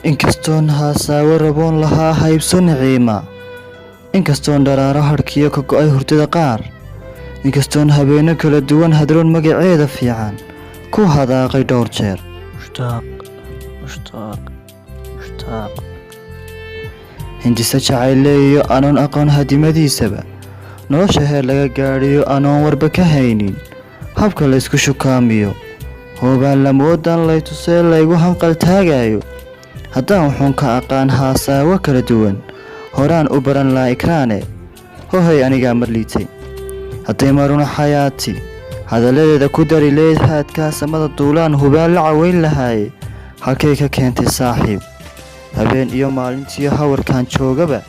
inkastoon haasawo raboon lahaa haybso naciima inkastoon dharaaro harkiyo ka go'ay hurdada qaar inkastoon habeeno kala duwan hadroon magaceeda fiican ku hadaaqay dhowr jeer mushtaaq hindise jacayleeyo anoon aqoon hadimadiisaba nolosha heer laga gaadhiyo anoon warba ka haynin habka laysku shukaamiyo hoobaan lamoodan lay tusee laygu hanqal taagayo haddaan wuxuun ka aqaan haasaawo kala duwan horaan u baran laa ikraane hohay anigaa mar liitay hadday maruna xayaati hadalladeeda ku dari leed haadkaa samada duulaan hubaan la caweyn lahaaye halkay ka keentay saaxiib habeen iyo maalintiyo hawarkaan joogaba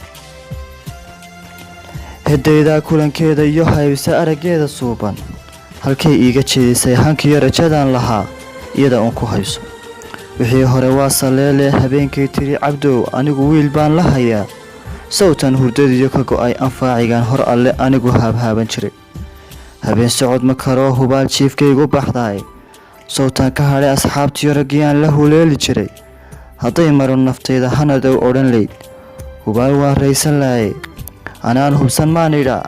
heddaydaa kulankeeda iyo haybisa araggeeda suuban halkay iiga jeedisay hankiyo rajadaan lahaa iyada uun ku hayso wixii hore waa saleele habeenkay tiri cabdow anigu wiil baan la hayaa sawtan hurdadiyo ka go'ay anfaacigan hor alle anigu haabhaaban jiray habeen socod ma karoo hubaal jiifkaygu baxdaay sawtan ka hadhay asxaabtiyo raggiyaan la huleeli jiray hadday marun naftayda hanadow odhan layd hubaal waa raysan laaye anaan hubsan maan idhaa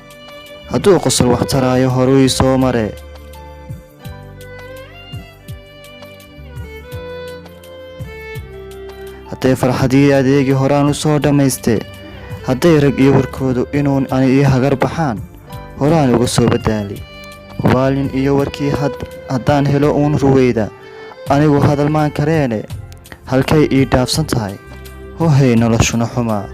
hadduu qosol wax taraayo horuu ii soo maree hadday farxadii adeegii horaan u soo dhammaystee hadday rag iyo warkoodu inuun ani ii hagar baxaan horaan uga soo badaalay hubaalin iyo warkii haddaan helo uun ruweyda anigu hadal maan kareene halkay ii dhaafsan tahay hohay noloshuna xumaa